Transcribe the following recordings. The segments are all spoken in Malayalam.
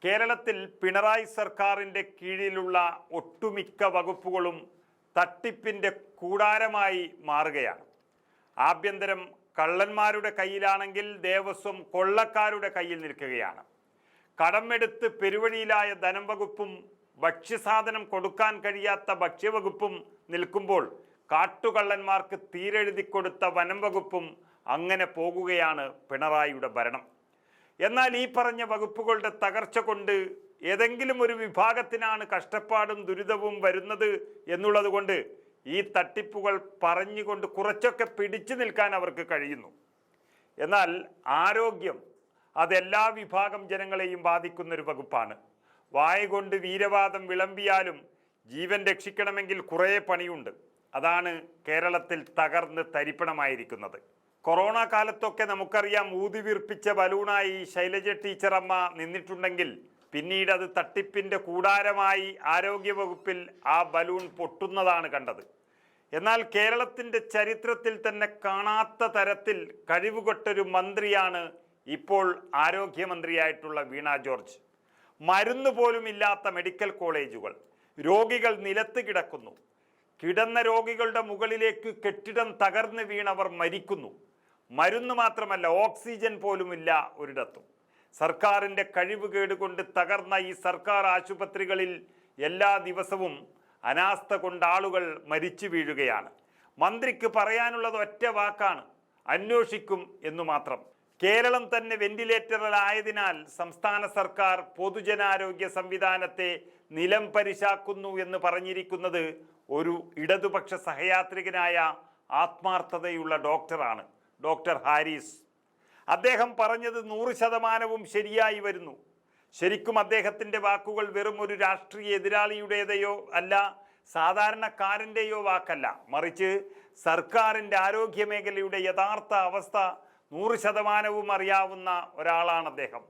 കേരളത്തിൽ പിണറായി സർക്കാരിൻ്റെ കീഴിലുള്ള ഒട്ടുമിക്ക വകുപ്പുകളും തട്ടിപ്പിൻ്റെ കൂടാരമായി മാറുകയാണ്. ആഭ്യന്തരം കള്ളന്മാരുടെ കയ്യിലാണെങ്കിൽ ദേവസ്വം കൊള്ളക്കാരുടെ കയ്യിൽ നിൽക്കുകയാണ്. കടമെടുത്ത് പെരുവഴിയിലായ ധനം വകുപ്പും ഭക്ഷ്യസാധനം കൊടുക്കാൻ കഴിയാത്ത ഭക്ഷ്യവകുപ്പും നിൽക്കുമ്പോൾ കാട്ടുകള്ളന്മാർക്ക് തീരെഴുതി കൊടുത്ത വനം വകുപ്പും അങ്ങനെ പോകുകയാണ് പിണറായിയുടെ ഭരണം. എന്നാൽ ഈ പറഞ്ഞ വകുപ്പുകളുടെ തകർച്ച കൊണ്ട് ഏതെങ്കിലും ഒരു വിഭാഗത്തിനാണ് കഷ്ടപ്പാടും ദുരിതവും വരുന്നത് എന്നുള്ളത് കൊണ്ട് ഈ തട്ടിപ്പുകൾ പറഞ്ഞുകൊണ്ട് കുറച്ചൊക്കെ പിടിച്ചു നിൽക്കാൻ അവർക്ക് കഴിയുന്നു. എന്നാൽ ആരോഗ്യം അതെല്ലാ വിഭാഗം ജനങ്ങളെയും ബാധിക്കുന്നൊരു വകുപ്പാണ്. വായ കൊണ്ട് വീരവാദം വിളമ്പിയാലും ജീവൻ രക്ഷിക്കണമെങ്കിൽ കുറേ പണിയുണ്ട്. അതാണ് കേരളത്തിൽ തകർന്ന് തരിപ്പണമായിരിക്കുന്നത്. കൊറോണ കാലത്തൊക്കെ നമുക്കറിയാം, ഊതിവീർപ്പിച്ച ബലൂണായി ശൈലജ ടീച്ചറമ്മ നിന്നിട്ടുണ്ടെങ്കിൽ പിന്നീട് അത് തട്ടിപ്പിൻ്റെ കൂടാരമായി ആരോഗ്യവകുപ്പിൽ ആ ബലൂൺ പൊട്ടുന്നതാണ് കണ്ടത്. എന്നാൽ കേരളത്തിൻ്റെ ചരിത്രത്തിൽ തന്നെ കാണാത്ത തരത്തിൽ കഴിവുകൊട്ടൊരു മന്ത്രിയാണ് ഇപ്പോൾ ആരോഗ്യമന്ത്രിയായിട്ടുള്ള വീണ ജോർജ്. മരുന്ന് പോലും ഇല്ലാത്ത മെഡിക്കൽ കോളേജുകൾ, രോഗികൾ നിലത്ത് കിടക്കുന്നു. കിടന്ന രോഗികളുടെ മുകളിലേക്ക് കെട്ടിടം തകർന്ന് വീണവർ മരിക്കുന്നു. മരുന്ന് മാത്രമല്ല, ഓക്സിജൻ പോലുമില്ല ഒരിടത്തും. സർക്കാരിൻ്റെ കഴിവുകേട് കൊണ്ട് തകർന്ന ഈ സർക്കാർ ആശുപത്രികളിൽ എല്ലാ ദിവസവും അനാസ്ഥ കൊണ്ട് ആളുകൾ മരിച്ചു വീഴുകയാണ്. മന്ത്രിക്ക് പറയാനുള്ളത് ഒറ്റ വാക്കാണ്: അന്വേഷിക്കും എന്നു മാത്രം. കേരളം തന്നെ വെന്റിലേറ്ററിലായതിനാൽ സംസ്ഥാന സർക്കാർ പൊതുജനാരോഗ്യ സംവിധാനത്തെ നിലം പരിശാക്കുന്നു എന്ന് പറഞ്ഞിരിക്കുന്നത് ഒരു ഇടതുപക്ഷ സഹയാത്രികനായ ആത്മാർത്ഥതയുള്ള ഡോക്ടറാണ്, ഡോക്ടർ ഹാരിസ്. അദ്ദേഹം പറഞ്ഞത് 100% ശരിയായി വരുന്നു. ശരിക്കും അദ്ദേഹത്തിൻ്റെ വാക്കുകൾ വെറും ഒരു രാഷ്ട്രീയ എതിരാളിയുടേതയോ അല്ല, സാധാരണക്കാരൻ്റെയോ വാക്കല്ല, മറിച്ച് സർക്കാരിൻ്റെ ആരോഗ്യ മേഖലയുടെ യഥാർത്ഥ അവസ്ഥ 100% അറിയാവുന്ന ഒരാളാണ് അദ്ദേഹം.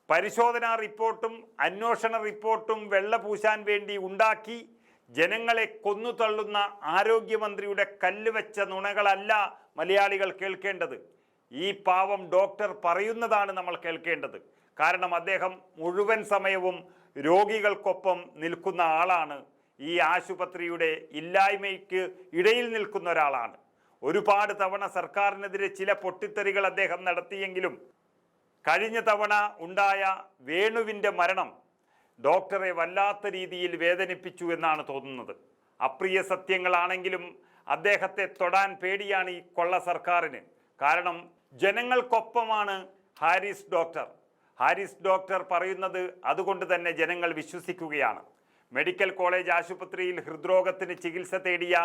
പരിശോധനാ റിപ്പോർട്ടും അന്വേഷണ റിപ്പോർട്ടും വെള്ളപൂശാൻ വേണ്ടി ഉണ്ടാക്കി ജനങ്ങളെ കൊന്നുതള്ളുന്ന ആരോഗ്യമന്ത്രിയുടെ കല്ലുവെച്ച നുണകളല്ല മലയാളികൾ കേൾക്കേണ്ടത്. ഈ പാവം ഡോക്ടർ പറയുന്നതാണ് നമ്മൾ കേൾക്കേണ്ടത്. കാരണം അദ്ദേഹം മുഴുവൻ സമയവും രോഗികൾക്കൊപ്പം നിൽക്കുന്ന ആളാണ്. ഈ ആശുപത്രിയുടെ ഇല്ലായ്മയ്ക്ക് ഇടയിൽ നിൽക്കുന്ന ഒരാളാണ്. ഒരുപാട് തവണ സർക്കാരിനെതിരെ ചില പൊട്ടിത്തെറികൾ അദ്ദേഹം നടത്തിയെങ്കിലും കഴിഞ്ഞ തവണ ഉണ്ടായ വേണുവിൻ്റെ മരണം ഡോക്ടറെ വല്ലാത്ത രീതിയിൽ വേദനിപ്പിച്ചു എന്നാണ് തോന്നുന്നത്. അപ്രിയ സത്യങ്ങളാണെങ്കിലും അദ്ദേഹത്തെ തൊടാൻ പേടിയാണ് ഈ കൊള്ള സർക്കാരിന്. കാരണം ജനങ്ങൾക്കൊപ്പമാണ് ഹാരിസ് ഡോക്ടർ. ഹാരിസ് ഡോക്ടർ പറയുന്നത് അതുകൊണ്ട് തന്നെ ജനങ്ങൾ വിശ്വസിക്കുകയാണ്. മെഡിക്കൽ കോളേജ് ആശുപത്രിയിൽ ഹൃദ്രോഗത്തിന് ചികിത്സ തേടിയ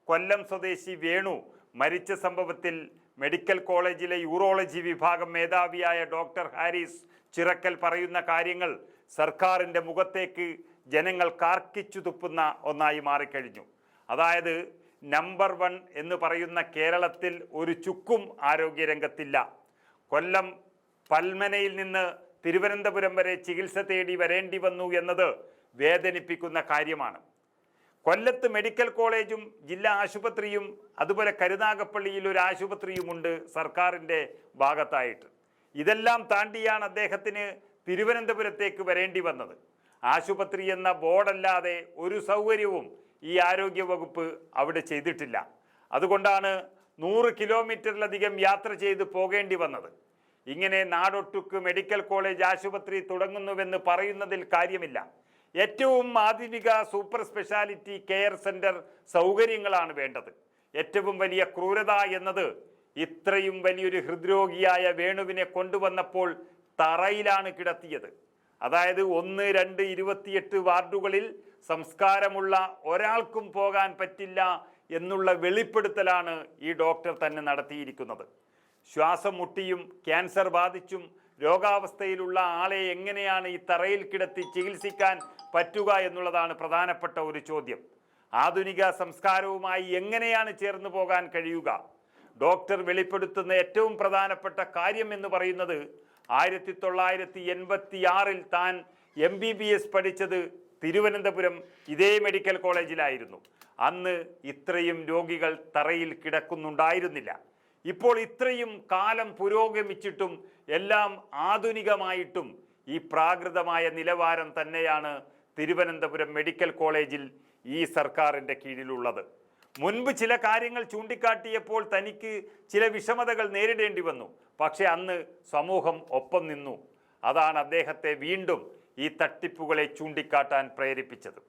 കൊല്ലം സ്വദേശി വേണു മരിച്ച സംഭവത്തിൽ മെഡിക്കൽ കോളേജിലെ യൂറോളജി വിഭാഗം മേധാവിയായ ഡോക്ടർ ഹാരിസ് ചിറക്കൽ പറയുന്ന കാര്യങ്ങൾ സർക്കാരിൻ്റെ മുഖത്തേക്ക് ജനങ്ങൾ കാർക്കിച്ചു തുപ്പുന്ന ഒന്നായി മാറിക്കഴിഞ്ഞു. അതായത് നമ്പർ 1 എന്ന് പറയുന്ന കേരളത്തിൽ ഒരു ചുക്കും ആരോഗ്യരംഗത്തില്ല. കൊല്ലം പൽമനയിൽ നിന്ന് തിരുവനന്തപുരം വരെ ചികിത്സ തേടി വരേണ്ടി വന്നു എന്നത് വേദനിപ്പിക്കുന്ന കാര്യമാണ്. കൊല്ലത്ത് മെഡിക്കൽ കോളേജും ജില്ലാ ആശുപത്രിയും അതുപോലെ കരുനാഗപ്പള്ളിയിൽ ഒരു ആശുപത്രിയുമുണ്ട് സർക്കാരിൻ്റെ ഭാഗത്തായിട്ട്. ഇതെല്ലാം താണ്ടിയാണ് അദ്ദേഹത്തിന് തിരുവനന്തപുരത്തേക്ക് വരേണ്ടി വന്നത്. ആശുപത്രി എന്ന ബോർഡല്ലാതെ ഒരു സൗകര്യവും ഈ ആരോഗ്യ വകുപ്പ് അവിടെ ചെയ്തിട്ടില്ല. അതുകൊണ്ടാണ് 100 കിലോമീറ്ററിലധികം യാത്ര ചെയ്ത് പോകേണ്ടി വന്നത്. ഇങ്ങനെ നാടൊട്ടുക്ക് മെഡിക്കൽ കോളേജ് ആശുപത്രി തുടങ്ങുന്നുവെന്ന് പറയുന്നതിൽ കാര്യമില്ല. ഏറ്റവും ആധുനിക സൂപ്പർ സ്പെഷ്യാലിറ്റി കെയർ സെൻറ്റർ സൗകര്യങ്ങളാണ് വേണ്ടത്. ഏറ്റവും വലിയ ക്രൂരത എന്നത് ഇത്രയും വലിയൊരു ഹൃദ്രോഗിയായ വേണുവിനെ കൊണ്ടുവന്നപ്പോൾ തറയിലാണ് കിടത്തിയത്. അതായത് 1, 2, 28 വാർഡുകളിൽ സംസ്കാരമുള്ള ഒരാൾക്കും പോകാൻ പറ്റില്ല എന്നുള്ള വെളിപ്പെടുത്തലാണ് ഈ ഡോക്ടർ തന്നെ നടത്തിയിരിക്കുന്നത്. ശ്വാസം മുട്ടിയും ക്യാൻസർ ബാധിച്ചും രോഗാവസ്ഥയിലുള്ള ആളെ എങ്ങനെയാണ് ഈ തറയിൽ കിടത്തി ചികിത്സിക്കാൻ പറ്റുക എന്നുള്ളതാണ് പ്രധാനപ്പെട്ട ഒരു ചോദ്യം. ആധുനിക സംസ്കാരവുമായി എങ്ങനെയാണ് ചേർന്ന് പോകാൻ കഴിയുക? ഡോക്ടർ വെളിപ്പെടുത്തുന്ന ഏറ്റവും പ്രധാനപ്പെട്ട കാര്യം എന്ന് പറയുന്നത് 1986 താൻ MBBS പഠിച്ചത് തിരുവനന്തപുരം ഇതേ മെഡിക്കൽ കോളേജിലായിരുന്നു. അന്ന് ഇത്രയും രോഗികൾ തറയിൽ കിടക്കുന്നുണ്ടായിരുന്നില്ല. ഇപ്പോൾ ഇത്രയും കാലം പുരോഗമിച്ചിട്ടും എല്ലാം ആധുനികമായിട്ടും ഈ പ്രാകൃതമായ നിലവാരം തന്നെയാണ് തിരുവനന്തപുരം മെഡിക്കൽ കോളേജിൽ ഈ സർക്കാരിൻ്റെ കീഴിലുള്ളത്. മുൻപ് ചില കാര്യങ്ങൾ ചൂണ്ടിക്കാട്ടിയപ്പോൾ തനിക്ക് ചില വിഷമതകൾ നേരിടേണ്ടി വന്നു. പക്ഷെ അന്ന് സമൂഹം ഒപ്പം നിന്നു. അതാണ് അദ്ദേഹത്തെ വീണ്ടും ഈ തട്ടിപ്പുകളെ ചൂണ്ടിക്കാട്ടാൻ പ്രേരിപ്പിച്ചത്.